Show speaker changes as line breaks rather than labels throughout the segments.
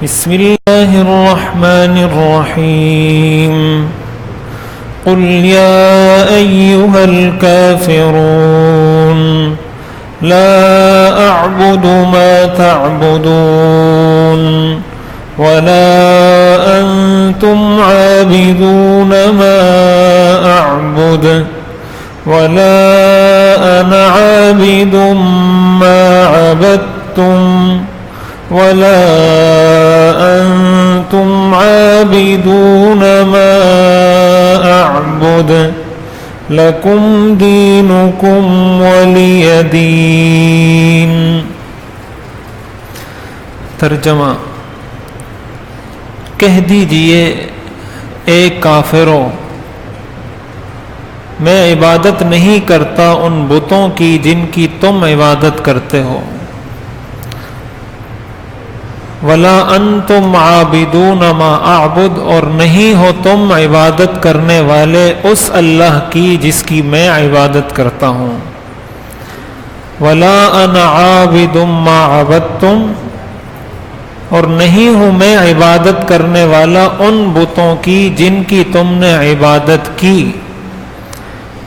بسم الله الرحمن الرحيم قل يا أيها الكافرون لا أعبد ما تعبدون ولا أنتم عابدون ما أعبد ولا أنا عابد ما عبدتم ولا أنتم عابدون ما أعبد لكم دينكم ولي دين۔ ترجمہ: کہہ دیجئے اے کافروں، میں عبادت نہیں کرتا ان بتوں کی جن کی تم عبادت کرتے ہو، وَلَا أَنْتُمْ عَابِدُونَ مَا أَعْبُدُ، اور نہیں ہو تم عبادت کرنے والے اس اللہ کی جس کی میں عبادت کرتا ہوں، وَلَا أَنَا عَابِدٌ مَا عَبَدتُّمْ، اور نہیں ہوں میں عبادت کرنے والا ان بتوں کی جن کی تم نے عبادت کی،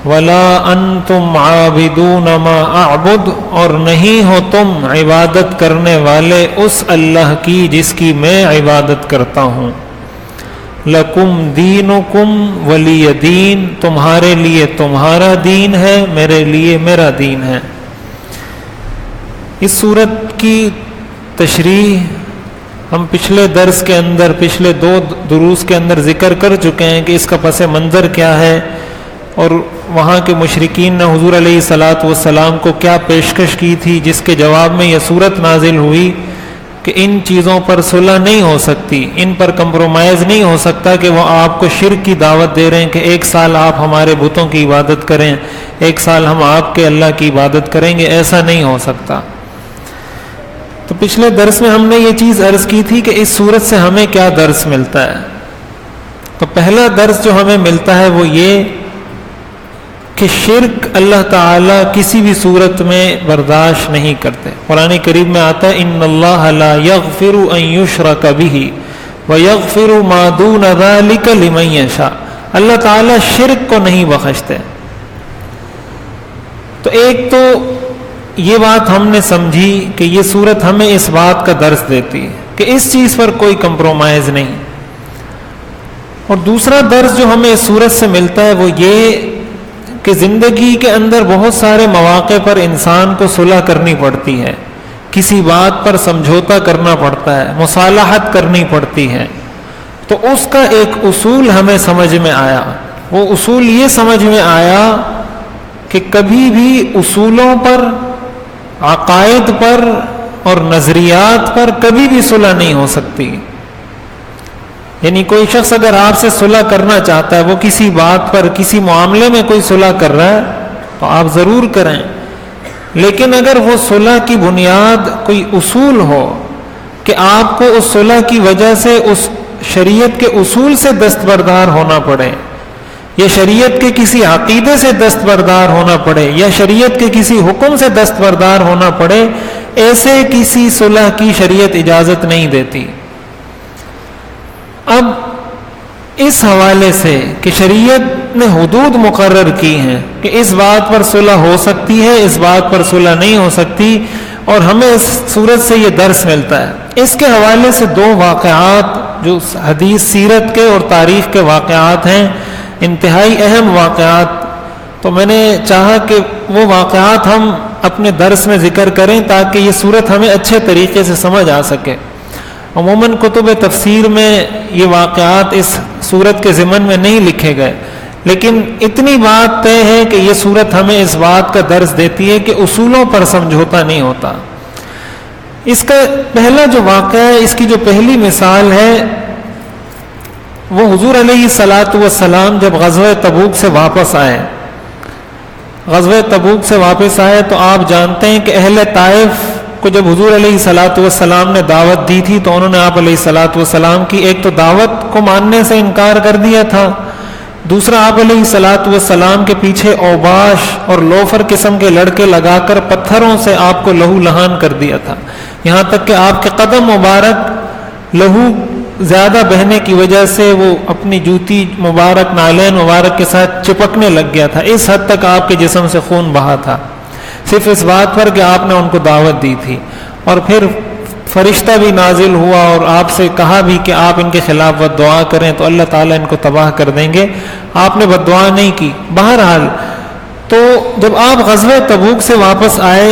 وَلَا أَنْتُمْ عَابِدُونَ مَا أَعْبُدُ، اور نہیں ہو تم عبادت کرنے والے اس اللہ کی جس کی میں عبادت کرتا ہوں، لَكُمْ دِينُكُمْ وَلِيَ دِينِ، تمہارے لیے تمہارا دین ہے، میرے لیے میرا دین ہے۔ اس سورت کی تشریح ہم پچھلے درس کے اندر، پچھلے 2 دروس کے اندر ذکر کر چکے ہیں کہ اس کا پس منظر کیا ہے، اور وہاں کے مشرکین نے حضور علیہ السلام کو کیا پیشکش کی تھی، جس کے جواب میں یہ صورت نازل ہوئی کہ ان چیزوں پر صلح نہیں ہو سکتی، ان پر کمپرومائز نہیں ہو سکتا کہ وہ آپ کو شرک کی دعوت دے رہے ہیں کہ 1 سال آپ ہمارے بتوں کی عبادت کریں، 1 سال ہم آپ کے اللہ کی عبادت کریں گے، ایسا نہیں ہو سکتا۔ تو پچھلے درس میں ہم نے یہ چیز عرض کی تھی کہ اس صورت سے ہمیں کیا درس ملتا ہے۔ تو پہلا درس جو ہمیں ملتا ہے وہ یہ کہ شرک اللہ تعالیٰ کسی بھی صورت میں برداشت نہیں کرتے۔ قرآن کریم میں آتا ہے ان اللہ لا یغفر ان یشرک بہ ویغفر ما دون ذلک لمن یشاء، اللہ تعالیٰ شرک کو نہیں بخشتے۔ تو ایک تو یہ بات ہم نے سمجھی کہ یہ صورت ہمیں اس بات کا درس دیتی ہے کہ اس چیز پر کوئی کمپرومائز نہیں، اور دوسرا درس جو ہمیں اس صورت سے ملتا ہے وہ یہ کہ زندگی کے اندر بہت سارے مواقع پر انسان کو صلح کرنی پڑتی ہے، کسی بات پر سمجھوتا کرنا پڑتا ہے، مصالحت کرنی پڑتی ہے۔ تو اس کا ایک اصول ہمیں سمجھ میں آیا، وہ اصول یہ سمجھ میں آیا کہ کبھی بھی اصولوں پر، عقائد پر اور نظریات پر کبھی بھی صلح نہیں ہو سکتی۔ یعنی کوئی شخص اگر آپ سے صلح کرنا چاہتا ہے، وہ کسی بات پر، کسی معاملے میں کوئی صلح کر رہا ہے تو آپ ضرور کریں، لیکن اگر وہ صلح کی بنیاد کوئی اصول ہو کہ آپ کو اس صلح کی وجہ سے اس شریعت کے اصول سے دستبردار ہونا پڑے، یا شریعت کے کسی عقیدے سے دستبردار ہونا پڑے، یا شریعت کے کسی حکم سے دستبردار ہونا پڑے، ایسے کسی صلح کی شریعت اجازت نہیں دیتی۔ اب اس حوالے سے کہ شریعت نے حدود مقرر کی ہیں کہ اس بات پر صلح ہو سکتی ہے، اس بات پر صلح نہیں ہو سکتی، اور ہمیں اس صورت سے یہ درس ملتا ہے۔ اس کے حوالے سے 2 واقعات جو حدیث، سیرت کے اور تاریخ کے واقعات ہیں، انتہائی اہم واقعات، تو میں نے چاہا کہ وہ واقعات ہم اپنے درس میں ذکر کریں تاکہ یہ صورت ہمیں اچھے طریقے سے سمجھ آ سکے۔ عموماً کتب تفسیر میں یہ واقعات اس صورت کے ضمن میں نہیں لکھے گئے، لیکن اتنی بات طے ہے کہ یہ صورت ہمیں اس بات کا درس دیتی ہے کہ اصولوں پر سمجھوتا نہیں ہوتا۔ اس کا پہلا جو واقعہ ہے، اس کی جو پہلی مثال ہے، وہ حضور علیہ السلام جب غزوہ تبوک سے واپس آئے، تو آپ جانتے ہیں کہ اہل طائف کو جب حضور علیہ السلام نے دعوت دی تھی تو انہوں نے آپ علیہ السلام کی ایک تو دعوت کو ماننے سے انکار کر دیا تھا، دوسرا آپ علیہ السلام کے پیچھے اوباش اور لوفر قسم کے لڑکے لگا کر پتھروں سے آپ کو لہو لہان کر دیا تھا، یہاں تک کہ آپ کے قدم مبارک لہو زیادہ بہنے کی وجہ سے وہ اپنی جوتی مبارک نالین مبارک کے ساتھ چپکنے لگ گیا تھا، اس حد تک آپ کے جسم سے خون بہا تھا، صرف اس بات پر کہ آپ نے ان کو دعوت دی تھی۔ اور پھر فرشتہ بھی نازل ہوا اور آپ سے کہا بھی کہ آپ ان کے خلاف بد دعا کریں تو اللہ تعالیٰ ان کو تباہ کر دیں گے، آپ نے بد دعا نہیں کی۔ بہرحال تو جب آپ غزوہ تبوک سے واپس آئے،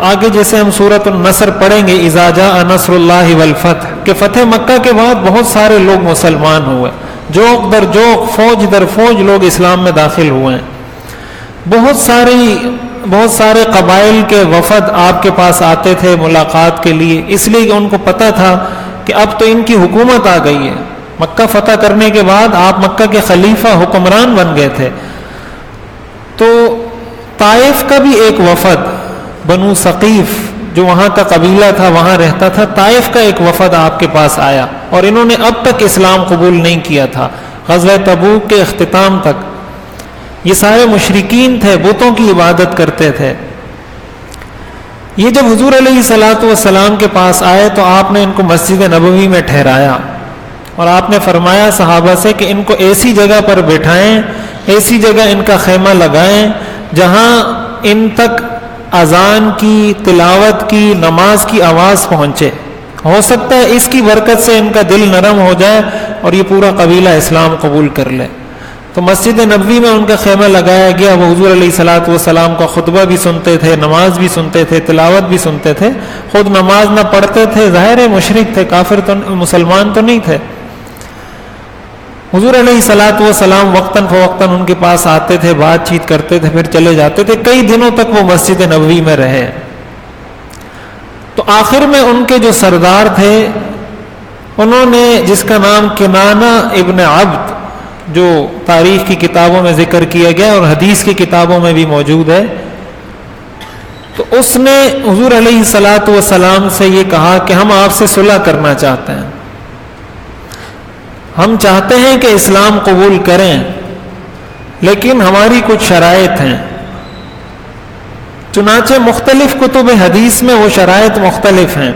آگے جیسے ہم سورۃ النصر پڑھیں گے، اذا جاء نصر اللہ والفتح، کہ فتح مکہ کے بعد بہت سارے لوگ مسلمان ہوئے، جوق در جوق، فوج در فوج لوگ اسلام میں داخل ہوئے ہیں۔ بہت سارے قبائل کے وفد آپ کے پاس آتے تھے ملاقات کے لیے، اس لیے کہ ان کو پتہ تھا کہ اب تو ان کی حکومت آ گئی ہے، مکہ فتح کرنے کے بعد آپ مکہ کے خلیفہ حکمران بن گئے تھے۔ تو طائف کا بھی ایک وفد، بنو ثقیف جو وہاں کا قبیلہ تھا وہاں رہتا تھا، طائف کا ایک وفد آپ کے پاس آیا، اور انہوں نے اب تک اسلام قبول نہیں کیا تھا غزوہ تبوک کے اختتام تک۔ یہ سارے مشرکین تھے، بتوں کی عبادت کرتے تھے۔ یہ جب حضور علیہ الصلوۃ والسلام کے پاس آئے تو آپ نے ان کو مسجد نبوی میں ٹھہرایا، اور آپ نے فرمایا صحابہ سے کہ ان کو ایسی جگہ پر بٹھائیں، ایسی جگہ ان کا خیمہ لگائیں جہاں ان تک اذان کی، تلاوت کی، نماز کی آواز پہنچے، ہو سکتا ہے اس کی برکت سے ان کا دل نرم ہو جائے اور یہ پورا قبیلہ اسلام قبول کر لے۔ تو مسجد نبوی میں ان کا خیمہ لگایا گیا، وہ حضور علیہ الصلوۃ والسلام کا خطبہ بھی سنتے تھے، نماز بھی سنتے تھے، تلاوت بھی سنتے تھے، خود نماز نہ پڑھتے تھے، ظاہر مشرک تھے، کافر تو مسلمان تو نہیں تھے۔ حضور علیہ الصلوۃ والسلام وقتاً فوقتاً ان کے پاس آتے تھے، بات چیت کرتے تھے، پھر چلے جاتے تھے، کئی دنوں تک وہ مسجد نبوی میں رہے۔ تو آخر میں ان کے جو سردار تھے انہوں نے، جس کا نام کنانہ ابن عبد، جو تاریخ کی کتابوں میں ذکر کیا گیا اور حدیث کی کتابوں میں بھی موجود ہے، تو اس نے حضور علیہ الصلوۃ والسلام سے یہ کہا کہ ہم آپ سے صلح کرنا چاہتے ہیں، ہم چاہتے ہیں کہ اسلام قبول کریں، لیکن ہماری کچھ شرائط ہیں۔ چنانچہ مختلف کتب حدیث میں وہ شرائط مختلف ہیں۔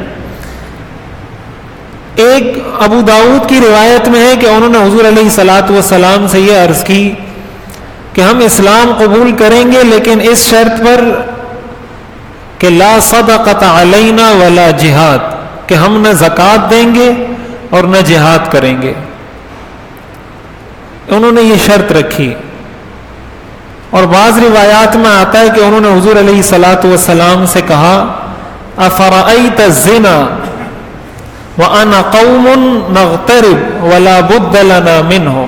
ایک ابو داؤد کی روایت میں ہے کہ انہوں نے حضور علیہ الصلوۃ والسلام سے یہ عرض کی کہ ہم اسلام قبول کریں گے لیکن اس شرط پر کہ لا صدقۃ علینا ولا جہاد، کہ ہم نہ زکوٰۃ دیں گے اور نہ جہاد کریں گے۔ انہوں نے یہ شرط رکھی، اور بعض روایات میں آتا ہے کہ انہوں نے حضور علیہ الصلوۃ والسلام سے کہا افرأیت الزنا وَأَنَا قَوْمٌ نَغْتَرِبْ وَلَا بُدَّ لَنَا مِنْهُ،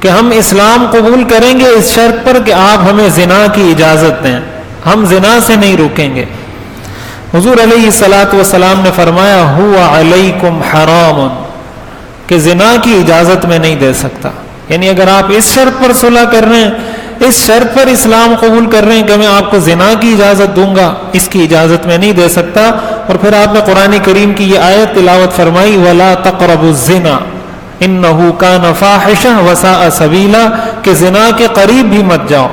کہ ہم اسلام قبول کریں گے اس شرط پر کہ آپ ہمیں زنا کی اجازت دیں، ہم زنا سے نہیں روکیں گے۔ حضور علیہ الصلوۃ والسلام نے فرمایا هُوَ عَلَيْكُمْ حَرَامٌ، کہ زنا کی اجازت میں نہیں دے سکتا، یعنی اگر آپ اس شرط پر صلح کر رہے ہیں، اس شرط پر اسلام قبول کر رہے ہیں کہ میں آپ کو زنا کی اجازت دوں گا، اس کی اجازت میں نہیں دے سکتا۔ اور پھر آپ نے قرآن کریم کی یہ آیت تلاوت فرمائی وَلَا تَقْرَبُوا الزِّنَا إِنَّهُ كَانَ فَاحِشًا وَسَاءَ سَبِيلًا، کہ زنا کے قریب بھی مت جاؤ۔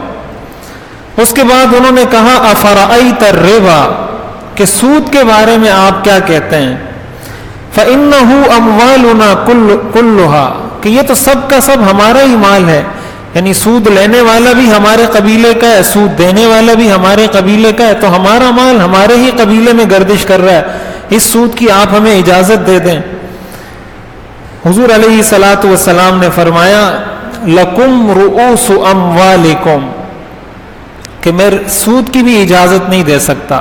اس کے بعد انہوں نے کہا أَفَرَأَيْتَ الرِّبَا، کہ سود کے بارے میں آپ کیا کہتے ہیں؟ فَإِنَّهُ أَمْوَالُنَا كُلُّهَا، کہ یہ تو سب کا سب ہمارا ہی مال ہے، یعنی سود لینے والا بھی ہمارے قبیلے کا ہے، سود دینے والا بھی ہمارے قبیلے کا ہے، تو ہمارا مال ہمارے ہی قبیلے میں گردش کر رہا ہے، اس سود کی آپ ہمیں اجازت دے دیں۔ حضور علیہ الصلوۃ والسلام نے فرمایا لکم رؤوس اموالکم، کہ میں سود کی بھی اجازت نہیں دے سکتا،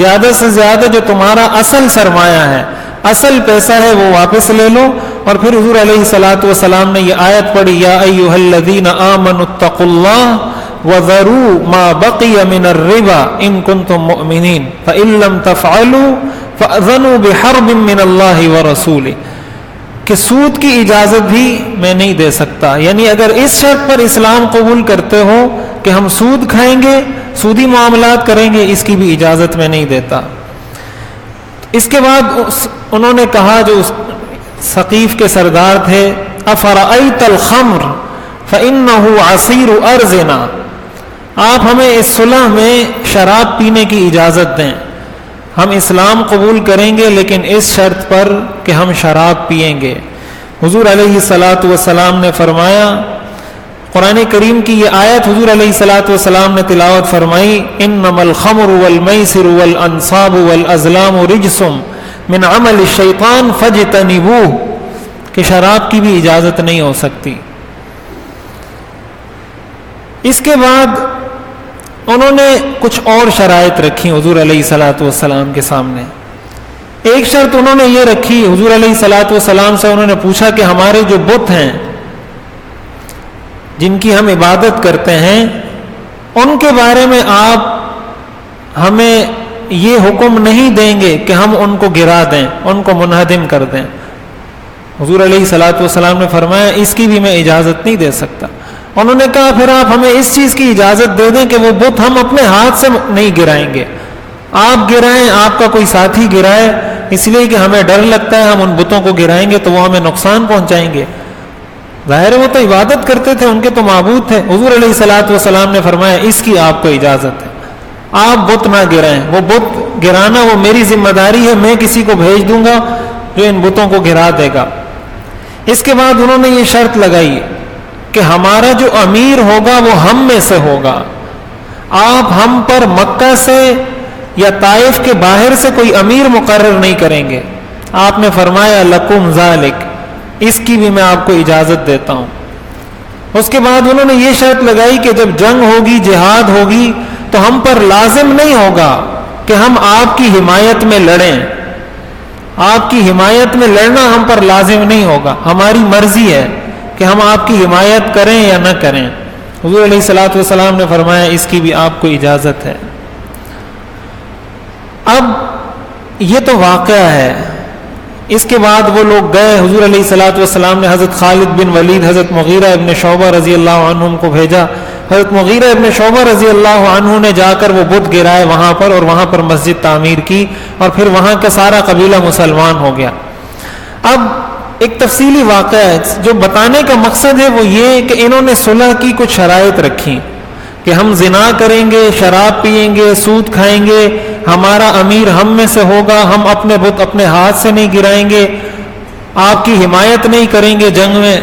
زیادہ سے زیادہ جو تمہارا اصل سرمایہ ہے، اصل پیسہ ہے، وہ واپس لے لو۔ اور پھر حضور علیہ الصلوۃ والسلام نے یہ آیت پڑھی یا ایھا الذین آمنوا اتقوا اللہ وذروا ما بقی من الربا ان کنتم مؤمنین فإن لم تفعلوا فأذنوا بحرب من اللہ ورسولہ، کہ سود کی اجازت بھی میں نہیں دے سکتا، یعنی اگر اس شرط پر اسلام قبول کرتے ہو کہ ہم سود کھائیں گے، سودی معاملات کریں گے، اس کی بھی اجازت میں نہیں دیتا۔ اس کے بعد انہوں نے کہا، جو ثقیف کے سردار تھے، افرأیت الخمر فإنه عصیر ارضنا، آپ ہمیں اس صلح میں شراب پینے کی اجازت دیں، ہم اسلام قبول کریں گے لیکن اس شرط پر کہ ہم شراب پئیں گے۔ حضور علیہ الصلاۃ والسلام نے فرمایا، قرآن کریم کی یہ آیت حضور علیہ الصلاۃ والسلام نے تلاوت فرمائی، انما الخمر والمیسر والانصاب والازلام رجس من عمل الشیطان فاجتنبوہ، کہ شراب کی بھی اجازت نہیں ہو سکتی۔ اس کے بعد انہوں نے کچھ اور شرائط رکھی حضور علیہ الصلاۃ والسلام کے سامنے۔ ایک شرط انہوں نے یہ رکھی، حضور علیہ الصلاۃ والسلام سے انہوں نے پوچھا کہ ہمارے جو بت ہیں جن کی ہم عبادت کرتے ہیں ان کے بارے میں آپ ہمیں یہ حکم نہیں دیں گے کہ ہم ان کو گرا دیں، ان کو منہدم کر دیں۔ حضور علیہ الصلاۃ والسلام نے فرمایا اس کی بھی میں اجازت نہیں دے سکتا۔ انہوں نے کہا پھر آپ ہمیں اس چیز کی اجازت دے دیں کہ وہ بت ہم اپنے ہاتھ سے نہیں گرائیں گے، آپ گرائیں، آپ کا کوئی ساتھی گرائے، اس لیے کہ ہمیں ڈر لگتا ہے ہم ان بتوں کو گرائیں گے تو وہ ہمیں نقصان پہنچائیں گے۔ ظاہر ہے وہ تو عبادت کرتے تھے، ان کے تو معبود تھے۔ حضور علیہ الصلاۃ والسلام نے فرمایا اس کی آپ کو اجازت ہے، آپ بت نہ گرائیں، وہ بت گرانا وہ میری ذمہ داری ہے، میں کسی کو بھیج دوں گا جو ان بتوں کو گرا دے گا۔ اس کے بعد انہوں نے یہ شرط لگائی کہ ہمارا جو امیر ہوگا وہ ہم میں سے ہوگا، آپ ہم پر مکہ سے یا طائف کے باہر سے کوئی امیر مقرر نہیں کریں گے۔ آپ نے فرمایا لکم ذالک، اس کی بھی میں آپ کو اجازت دیتا ہوں۔ اس کے بعد انہوں نے یہ شرط لگائی کہ جب جنگ ہوگی، جہاد ہوگی، تو ہم پر لازم نہیں ہوگا کہ ہم آپ کی حمایت میں لڑیں، آپ کی حمایت میں لڑنا ہم پر لازم نہیں ہوگا، ہماری مرضی ہے کہ ہم آپ کی حمایت کریں یا نہ کریں۔ حضور علیہ الصلاۃ والسلام نے فرمایا اس کی بھی آپ کو اجازت ہے۔ اب یہ تو واقعہ ہے۔ اس کے بعد وہ لوگ گئے، حضور علیہ الصلاۃ والسلام نے حضرت خالد بن ولید، حضرت مغیرہ ابن شعبہ رضی اللہ عنہم کو بھیجا۔ حضرت مغیرہ ابن شعبہ رضی اللہ عنہ نے جا کر وہ بت گرائے وہاں پر، اور وہاں پر مسجد تعمیر کی، اور پھر وہاں کا سارا قبیلہ مسلمان ہو گیا۔ اب ایک تفصیلی واقعہ ہے جو بتانے کا مقصد ہے، وہ یہ کہ انہوں نے صلح کی کچھ شرائط رکھی کہ ہم زنا کریں گے، شراب پئیں گے، سود کھائیں گے، ہمارا امیر ہم میں سے ہوگا، ہم اپنے بت اپنے ہاتھ سے نہیں گرائیں گے، آپ کی حمایت نہیں کریں گے جنگ میں۔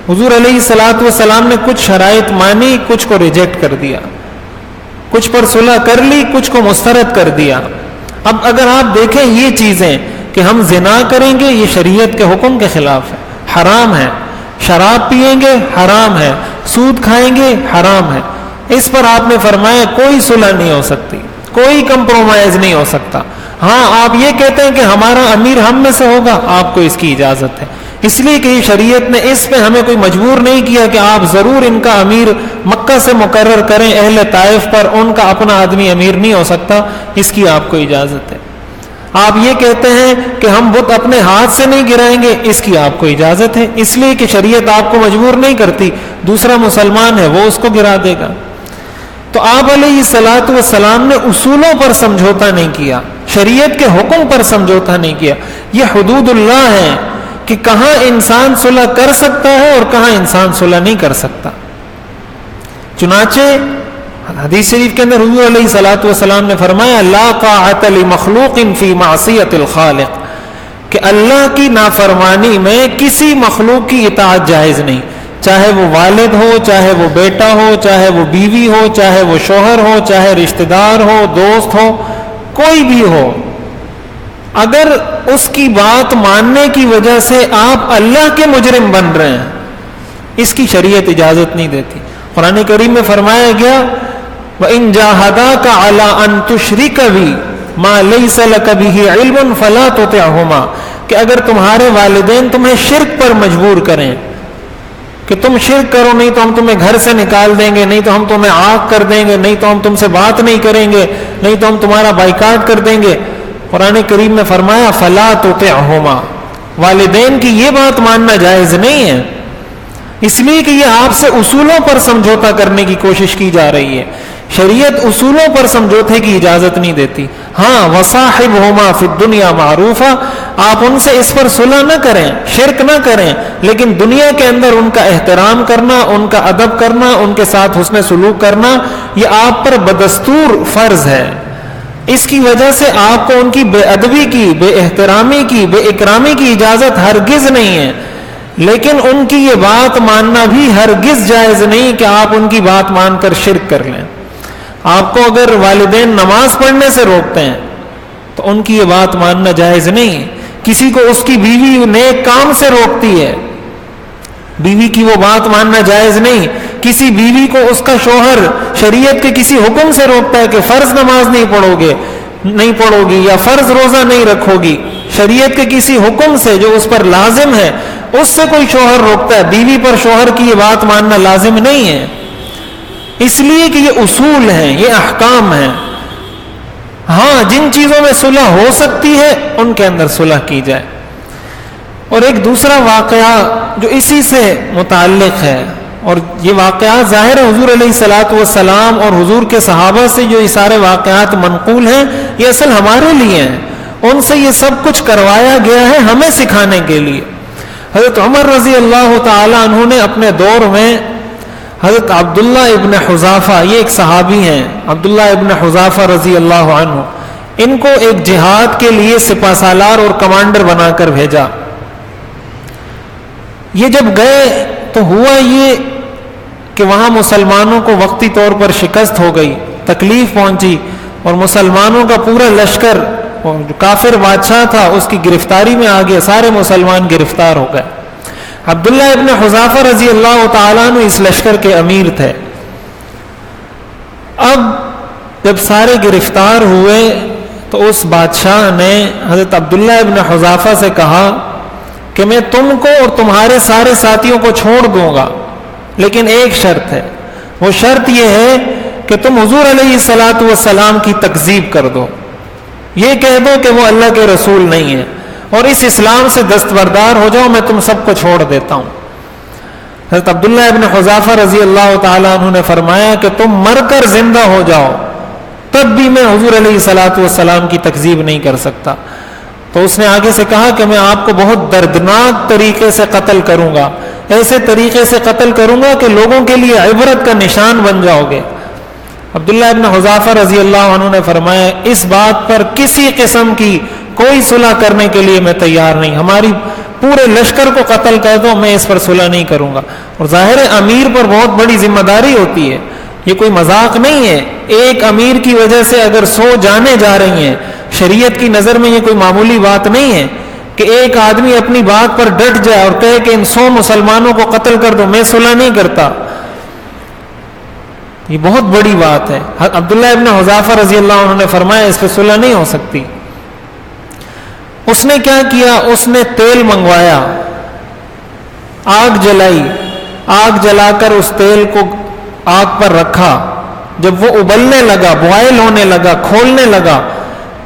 حضور علیہ الصلاۃ والسلام نے کچھ شرائط مانی، کچھ کو ریجیکٹ کر دیا، کچھ پر صلح کر لی، کچھ کو مسترد کر دیا۔ اب اگر آپ دیکھیں یہ چیزیں کہ ہم زنا کریں گے، یہ شریعت کے حکم کے خلاف ہے، حرام ہے، شراب پئیں گے حرام ہے، سود کھائیں گے حرام ہے۔ اس پر آپ نے فرمایا کوئی صلح نہیں ہو سکتی، کوئی کمپرومائز نہیں ہو سکتا۔ ہاں آپ یہ کہتے ہیں کہ ہمارا امیر ہم میں سے ہوگا، آپ کو اس کی اجازت ہے، اس لیے کہ شریعت نے اس پہ ہمیں کوئی مجبور نہیں کیا کہ آپ ضرور ان کا امیر مکہ سے مقرر کریں، اہل طائف پر ان کا اپنا آدمی امیر نہیں ہو سکتا، اس کی آپ کو اجازت ہے۔ آپ یہ کہتے ہیں کہ ہم بت اپنے ہاتھ سے نہیں گرائیں گے، اس کی آپ کو اجازت ہے، اس لیے کہ شریعت آپ کو مجبور نہیں کرتی، دوسرا مسلمان ہے وہ اس کو گرا دے گا۔ تو آپ علیہ الصلاۃ والسلام نے اصولوں پر سمجھوتا نہیں کیا، شریعت کے حکم پر سمجھوتا نہیں کیا۔ یہ حدود اللہ ہے کہ کہاں انسان صلح کر سکتا ہے اور کہاں انسان صلح نہیں کر سکتا۔ چنانچہ حدیث شریف کے اندر حضور علیہ الصلاۃ والسلام نے فرمایا لا طاعت لمخلوق فی معصیت الخالق، کہ اللہ کی نافرمانی میں کسی مخلوق کی اطاعت جائز نہیں، چاہے وہ والد ہو، چاہے وہ بیٹا ہو، چاہے وہ بیوی ہو، چاہے وہ شوہر ہو، چاہے رشتہ دار ہو، دوست ہو، کوئی بھی ہو۔ اگر اس کی بات ماننے کی وجہ سے آپ اللہ کے مجرم بن رہے ہیں، اس کی شریعت اجازت نہیں دیتی۔ قرآن کریم میں فرمایا گیا وَإِن جَاهَدَاكَ عَلَىٰ أَن تُشْرِكَ بِي مَا لَيْسَ لَكَ بِهِ عِلْمٌ فَلَا تُطِعْهُمَا، کہ اگر تمہارے والدین تمہیں شرک پر مجبور کریں کہ تم شرک کرو، نہیں تو ہم تمہیں گھر سے نکال دیں گے، نہیں تو ہم تمہیں عاق کر دیں گے، نہیں تو ہم تم سے بات نہیں کریں گے، نہیں تو ہم تمہارا بائیکاٹ کر دیں گے، قرآن کریم میں فرمایا فَلَا تُطِعْهُمَا، والدین کی یہ بات ماننا جائز نہیں ہے، اس لیے کہ یہ آپ سے اصولوں پر سمجھوتا کرنے کی کوشش کی جا رہی ہے۔ شریعت اصولوں پر سمجھوتے کی اجازت نہیں دیتی۔ ہاں وَصَاحِبْهُمَا فِي الدُّنْيَا مَعْرُوفًا، آپ ان سے اس پر صلح نہ کریں، شرک نہ کریں، لیکن دنیا کے اندر ان کا احترام کرنا، ان کا ادب کرنا، ان کے ساتھ حسن سلوک کرنا، یہ آپ پر بدستور فرض ہے۔ اس کی وجہ سے آپ کو ان کی بے ادبی کی، بے احترامی کی، بے اکرامی کی اجازت ہرگز نہیں ہے، لیکن ان کی یہ بات ماننا بھی ہرگز جائز نہیں کہ آپ ان کی بات مان کر شرک کر لیں۔ آپ کو اگر والدین نماز پڑھنے سے روکتے ہیں تو ان کی یہ بات ماننا جائز نہیں۔ کسی کو اس کی بیوی نیک کام سے روکتی ہے، بیوی کی وہ بات ماننا جائز نہیں۔ کسی بیوی کو اس کا شوہر شریعت کے کسی حکم سے روکتا ہے کہ فرض نماز نہیں پڑھو گی یا فرض روزہ نہیں رکھو گی، شریعت کے کسی حکم سے جو اس پر لازم ہے اس سے کوئی شوہر روکتا ہے، بیوی پر شوہر کی یہ بات ماننا لازم نہیں ہے، اس لیے کہ یہ اصول ہیں، یہ احکام ہیں۔ ہاں جن چیزوں میں صلح ہو سکتی ہے ان کے اندر صلح کی جائے۔ اور ایک دوسرا واقعہ جو اسی سے متعلق ہے، اور یہ واقعات ظاہر ہے حضور علیہ الصلاۃ والسلام اور حضور کے صحابہ سے جو یہ سارے واقعات منقول ہیں یہ اصل ہمارے لیے ہیں، ان سے یہ سب کچھ کروایا گیا ہے ہمیں سکھانے کے لیے۔ حضرت عمر رضی اللہ تعالی عنہ نے اپنے دور میں حضرت عبداللہ ابن حذافہ، یہ ایک صحابی ہیں، عبداللہ ابن حذافہ رضی اللہ عنہ، ان کو ایک جہاد کے لیے سپہ سالار اور کمانڈر بنا کر بھیجا۔ یہ جب گئے تو ہوا یہ کہ وہاں مسلمانوں کو وقتی طور پر شکست ہو گئی، تکلیف پہنچی، اور مسلمانوں کا پورا لشکر جو کافر بادشاہ تھا اس کی گرفتاری میں آ گئے، سارے مسلمان گرفتار ہو گئے۔ عبداللہ ابن حذافہ رضی اللہ تعالیٰ عنہ اس لشکر کے امیر تھے۔ اب جب سارے گرفتار ہوئے تو اس بادشاہ نے حضرت عبداللہ ابن حذافہ سے کہا کہ میں تم کو اور تمہارے سارے ساتھیوں کو چھوڑ دوں گا، لیکن ایک شرط ہے، وہ شرط یہ ہے کہ تم حضور علیہ الصلاۃ والسلام کی تکذیب کر دو، یہ کہہ دو کہ وہ اللہ کے رسول نہیں ہے، اور اس اسلام سے دستبردار ہو جاؤ، میں تم سب کو چھوڑ دیتا ہوں۔ حضرت عبداللہ ابن حذافہ رضی اللہ تعالیٰ عنہ نے فرمایا کہ تم مر کر زندہ ہو جاؤ تب بھی میں حضور علیہ الصلاۃ والسلام کی تکذیب نہیں کر سکتا۔ تو اس نے آگے سے کہا کہ میں آپ کو بہت دردناک طریقے سے قتل کروں گا، ایسے طریقے سے قتل کروں گا کہ لوگوں کے لیے عبرت کا نشان بن جاؤ گے۔ عبداللہ ابن حذافہ رضی اللہ عنہ نے فرمایا اس بات پر کسی قسم کی کوئی صلح کرنے کے لیے میں تیار نہیں، ہماری پورے لشکر کو قتل کر دو، میں اس پر صلح نہیں کروں گا۔ اور ظاہر ہے امیر پر بہت بڑی ذمہ داری ہوتی ہے، یہ کوئی مذاق نہیں ہے، ایک امیر کی وجہ سے اگر 100 جانیں جا رہی ہیں، شریعت کی نظر میں یہ کوئی معمولی بات نہیں ہے کہ ایک آدمی اپنی بات پر ڈٹ جائے اور کہے کہ ان 100 مسلمانوں کو قتل کر دو، میں صلح نہیں کرتا، یہ بہت بڑی بات ہے۔ عبداللہ ابن حذافہ رضی اللہ عنہ نے فرمایا اس پہ صلح نہیں ہو سکتی۔ اس نے کیا کیا، اس نے تیل منگوایا، آگ جلائی، آگ جلا کر اس تیل کو آگ پر رکھا، جب وہ ابلنے لگا، بوائل ہونے لگا، کھولنے لگا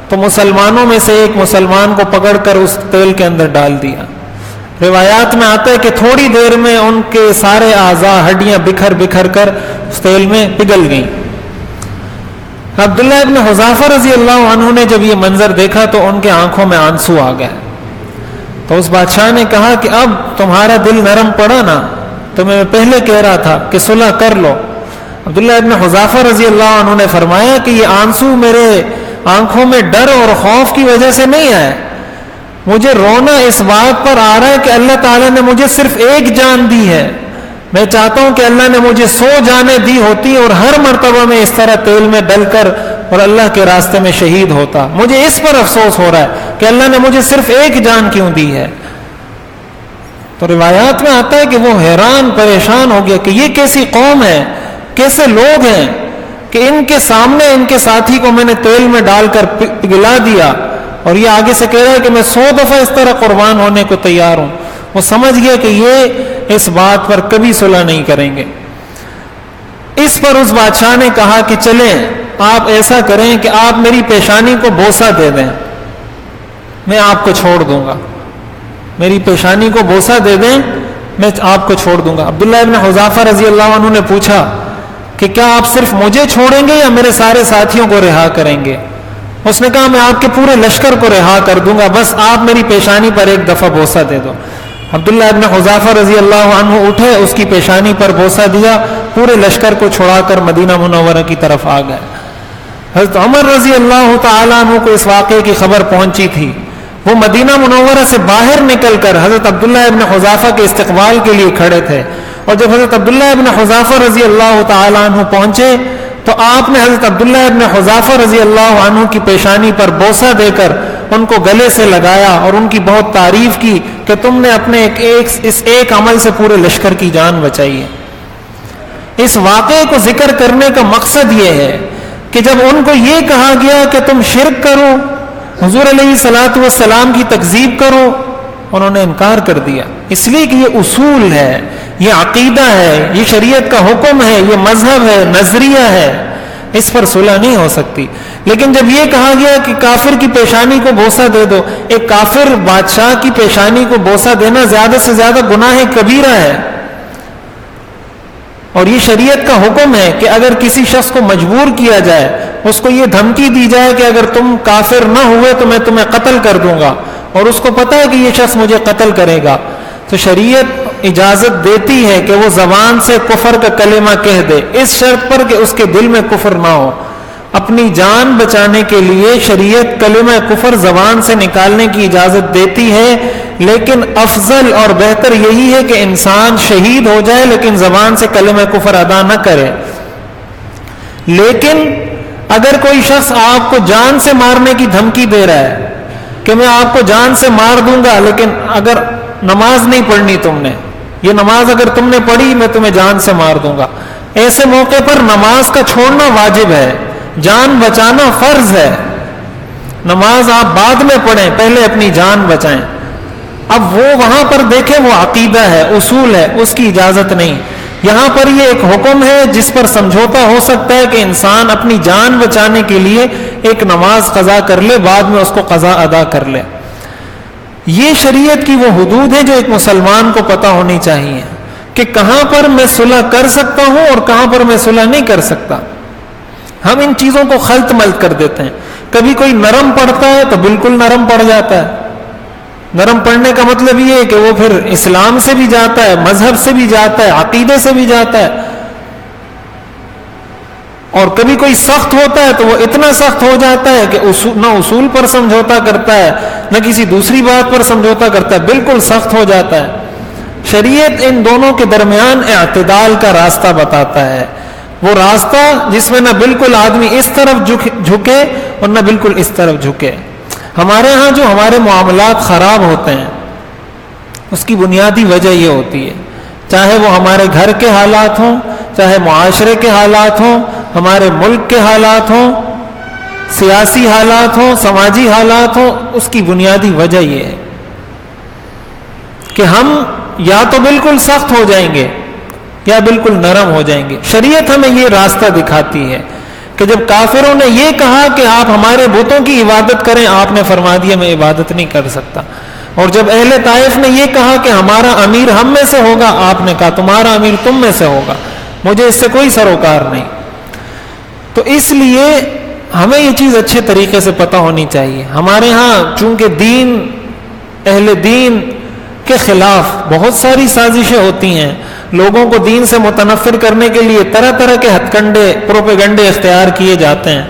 تو مسلمانوں میں سے ایک مسلمان کو پکڑ کر اس تیل کے اندر ڈال دیا۔ روایات میں آتا ہے کہ تھوڑی دیر میں ان کے سارے اعضاء، ہڈیاں بکھر بکھر کر اس تیل میں پگھل گئیں۔ عبداللہ ابن حذافہ رضی اللہ عنہ نے جب یہ منظر دیکھا تو ان کے آنکھوں میں آنسو آ گئے، تو اس بادشاہ نے کہا کہ اب تمہارا دل نرم پڑا نا، تو میں پہلے کہہ رہا تھا کہ صلح کر لو۔ عبداللہ ابن حذافہ رضی اللہ عنہ نے فرمایا کہ یہ آنسو میرے آنکھوں میں ڈر اور خوف کی وجہ سے نہیں آئے، مجھے رونا اس بات پر آ رہا ہے کہ اللہ تعالیٰ نے مجھے صرف ایک جان دی ہے، میں چاہتا ہوں کہ اللہ نے مجھے 100 جانیں دی ہوتی اور ہر مرتبہ میں اس طرح تیل میں ڈل کر اور اللہ کے راستے میں شہید ہوتا، مجھے اس پر افسوس ہو رہا ہے کہ اللہ نے مجھے صرف ایک جان کیوں دی ہے۔ تو روایات میں آتا ہے کہ وہ حیران پریشان ہو گیا کہ یہ کیسی قوم ہے، کیسے لوگ ہیں کہ ان کے سامنے ان کے ساتھی کو میں نے تیل میں ڈال کر پگھلا دیا، اور یہ آگے سے کہہ رہا ہے کہ میں 100 دفعہ اس طرح قربان ہونے کو تیار ہوں۔ وہ سمجھ گیا کہ یہ اس بات پر کبھی صلح نہیں کریں گے۔ اس پر اس بادشاہ نے کہا کہ چلیں آپ ایسا کریں کہ آپ میری پیشانی کو بوسہ دے دیں، میں آپ کو چھوڑ دوں گا، میری پیشانی کو بوسہ دے دیں، میں آپ کو چھوڑ دوں گا۔ عبداللہ ابن حذافہ رضی اللہ عنہ نے پوچھا کہ کیا آپ صرف مجھے چھوڑیں گے یا میرے سارے ساتھیوں کو رہا کریں گے؟ اس نے کہا میں آپ کے پورے لشکر کو رہا کر دوں گا، بس آپ میری پیشانی پر ایک دفعہ بوسہ دے دو۔ عبداللہ ابن حذافہ رضی اللہ عنہ اٹھے، اس کی پیشانی پر بوسہ دیا، پورے لشکر کو چھڑا کر مدینہ منورہ کی طرف آ گئے۔ حضرت عمر رضی اللہ تعالیٰ عنہ کو اس واقعے کی خبر پہنچی تھی. وہ مدینہ منورہ سے باہر نکل کر حضرت عبداللہ ابن حذافہ کے استقبال کے لیے کھڑے تھے, اور جب حضرت عبداللہ ابن حذافہ رضی اللہ تعالیٰ عنہ پہنچے تو آپ نے حضرت عبداللہ ابن حذافہ رضی اللہ عنہ کی پیشانی پر بوسہ دے کر ان کو گلے سے لگایا اور ان کی بہت تعریف کی کہ تم نے اپنے اس ایک عمل سے پورے لشکر کی جان بچائی ہے. اس واقعے کو ذکر کرنے کا مقصد یہ ہے کہ جب ان کو یہ کہا گیا کہ تم شرک کرو, حضور علیہ الصلوۃ والسلام کی تکذیب کرو, انہوں نے انکار کر دیا, اس لیے کہ یہ اصول ہے, یہ عقیدہ ہے, یہ شریعت کا حکم ہے, یہ مذہب ہے, نظریہ ہے, اس پر صلح نہیں ہو سکتی. لیکن جب یہ کہا گیا کہ کافر کی پیشانی کو بوسہ دے دو, ایک کافر بادشاہ کی پیشانی کو بوسہ دینا زیادہ سے زیادہ گناہ کبیرہ ہے, اور یہ شریعت کا حکم ہے کہ اگر کسی شخص کو مجبور کیا جائے, اس کو یہ دھمکی دی جائے کہ اگر تم کافر نہ ہوئے تو میں تمہیں قتل کر دوں گا, اور اس کو پتہ ہے کہ یہ شخص مجھے قتل کرے گا, تو شریعت اجازت دیتی ہے کہ وہ زبان سے کفر کا کلمہ کہہ دے, اس شرط پر کہ اس کے دل میں کفر نہ ہو. اپنی جان بچانے کے لیے شریعت کلمہ کفر زبان سے نکالنے کی اجازت دیتی ہے, لیکن افضل اور بہتر یہی ہے کہ انسان شہید ہو جائے لیکن زبان سے کلمہ کفر ادا نہ کرے. لیکن اگر کوئی شخص آپ کو جان سے مارنے کی دھمکی دے رہا ہے کہ میں آپ کو جان سے مار دوں گا, لیکن اگر نماز نہیں پڑھنی تم نے, یہ نماز اگر تم نے پڑھی میں تمہیں جان سے مار دوں گا, ایسے موقع پر نماز کا چھوڑنا واجب ہے, جان بچانا فرض ہے. نماز آپ بعد میں پڑھیں, پہلے اپنی جان بچائیں. اب وہ وہاں پر دیکھیں وہ عقیدہ ہے, اصول ہے, اس کی اجازت نہیں. یہاں پر یہ ایک حکم ہے جس پر سمجھوتا ہو سکتا ہے کہ انسان اپنی جان بچانے کے لیے ایک نماز قضا کر لے, بعد میں اس کو قضا ادا کر لے. یہ شریعت کی وہ حدود ہے جو ایک مسلمان کو پتہ ہونی چاہیے کہ کہاں پر میں صلح کر سکتا ہوں اور کہاں پر میں صلح نہیں کر سکتا. ہم ان چیزوں کو خلط ملط کر دیتے ہیں. کبھی کوئی نرم پڑھتا ہے تو بالکل نرم پڑ جاتا ہے. نرم پڑھنے کا مطلب یہ ہے کہ وہ پھر اسلام سے بھی جاتا ہے, مذہب سے بھی جاتا ہے, عقیدے سے بھی جاتا ہے. اور کبھی کوئی سخت ہوتا ہے تو وہ اتنا سخت ہو جاتا ہے کہ نہ اصول پر سمجھوتا کرتا ہے نہ کسی دوسری بات پر سمجھوتا کرتا ہے, بالکل سخت ہو جاتا ہے. شریعت ان دونوں کے درمیان اعتدال کا راستہ بتاتا ہے, وہ راستہ جس میں نہ بالکل آدمی اس طرف جھکے اور نہ بالکل اس طرف جھکے. ہمارے ہاں جو ہمارے معاملات خراب ہوتے ہیں اس کی بنیادی وجہ یہ ہوتی ہے, چاہے وہ ہمارے گھر کے حالات ہوں, چاہے معاشرے کے حالات ہوں, ہمارے ملک کے حالات ہوں, سیاسی حالات ہوں, سماجی حالات ہوں, اس کی بنیادی وجہ یہ ہے کہ ہم یا تو بالکل سخت ہو جائیں گے یا بالکل نرم ہو جائیں گے. شریعت ہمیں یہ راستہ دکھاتی ہے کہ جب کافروں نے یہ کہا کہ آپ ہمارے بتوں کی عبادت کریں, آپ نے فرما دیا میں عبادت نہیں کر سکتا. اور جب اہل طائف نے یہ کہا کہ ہمارا امیر ہم میں سے ہوگا, آپ نے کہا تمہارا امیر تم میں سے ہوگا, مجھے اس سے کوئی سروکار نہیں. تو اس لیے ہمیں یہ چیز اچھے طریقے سے پتہ ہونی چاہیے. ہمارے ہاں چونکہ دین, اہل دین کے خلاف بہت ساری سازشیں ہوتی ہیں, لوگوں کو دین سے متنفر کرنے کے لیے طرح طرح کے ہتھ کنڈے, پروپیگنڈے اختیار کیے جاتے ہیں.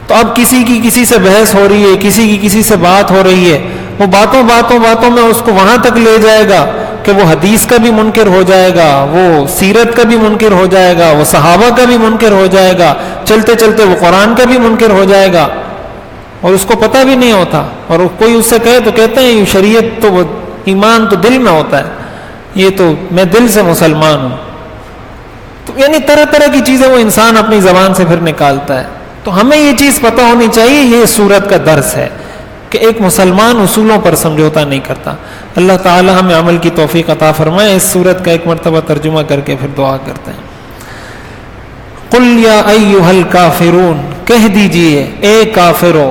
تو اب کسی کی کسی سے بحث ہو رہی ہے, کسی کی کسی سے بات ہو رہی ہے, وہ باتوں میں اس کو وہاں تک لے جائے گا کہ وہ حدیث کا بھی منکر ہو جائے گا, وہ سیرت کا بھی منکر ہو جائے گا, وہ صحابہ کا بھی منکر ہو جائے گا, چلتے چلتے وہ قرآن کا بھی منکر ہو جائے گا, اور اس کو پتہ بھی نہیں ہوتا. اور کوئی اس سے کہے تو کہتے ہیں شریعت تو, ایمان تو دل میں ہوتا ہے, یہ تو میں دل سے مسلمان ہوں. تو یعنی طرح طرح کی چیزیں وہ انسان اپنی زبان سے پھر نکالتا ہے. تو ہمیں یہ چیز پتہ ہونی چاہیے, یہ سورت کا درس ہے کہ ایک مسلمان اصولوں پر سمجھوتا نہیں کرتا. اللہ تعالی ہمیں عمل کی توفیق عطا فرمائے. اس سورت کا ایک مرتبہ ترجمہ کر کے پھر دعا کرتے ہیں. قل یا ایھا الکافرون, کہہ دیجئے اے کافرو,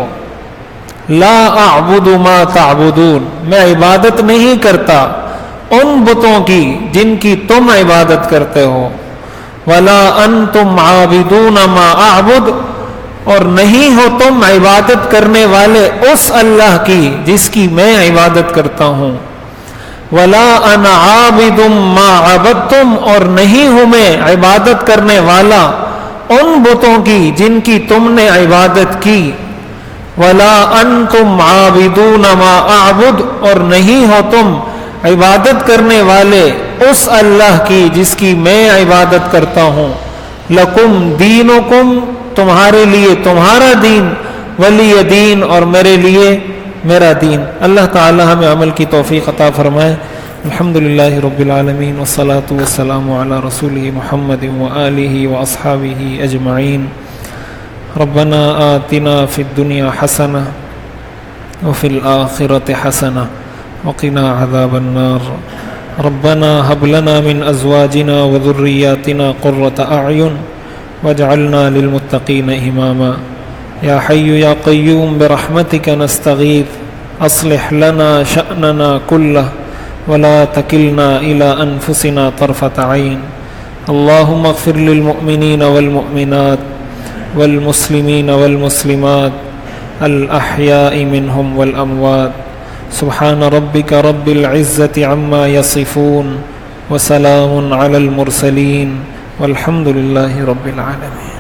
لا اعبد ما تعبدون, میں عبادت نہیں کرتا ان بتوں کی جن کی تم عبادت کرتے ہو, ولا انتم عابدون ما اعبد, اور نہیں ہو تم عبادت کرنے والے اس اللہ کی جس کی میں عبادت کرتا ہوں, ولا انا عابد ما عبدتم, اور نہیں ہوں میں عبادت کرنے والا ان بتوں کی جن کی تم نے عبادت کی، ولا انتم عابدون ما اعبد، اور نہیں ہو تم عبادت کرنے والے اس اللہ کی جس کی میں عبادت کرتا ہوں، لکم دینکم، تمہارے لیے تمہارا دین، ولی دین، اور میرے لیے میرا دین۔ اللہ تعالی ہمیں عمل کی توفیق عطا فرمائے۔ الحمدللہ رب العالمین، والصلاة والسلام علی رسولہ محمد وآلہ واصحابہ اجمعین۔ ربنا آتنا فی الدنیا حسنہ وفی الآخرۃ حسنہ وقنا عذاب النار۔ ربنا هب لنا من ازواجنا وذرياتنا قرة اعین واجعلنا للمتقین اماما۔ یا حی یا قیوم برحمتک نستغیث اصلح لنا شأننا کلہ ولا تکلنا الى انفسنا طرفة عین۔ اللهم اغفر للمؤمنین والمؤمنات والمسلمین والمسلمات الأحیاء منهم والأموات۔ سبحان ربک رب العزة عما یصفون وسلام علی المرسلین والحمد للہ رب العالمین۔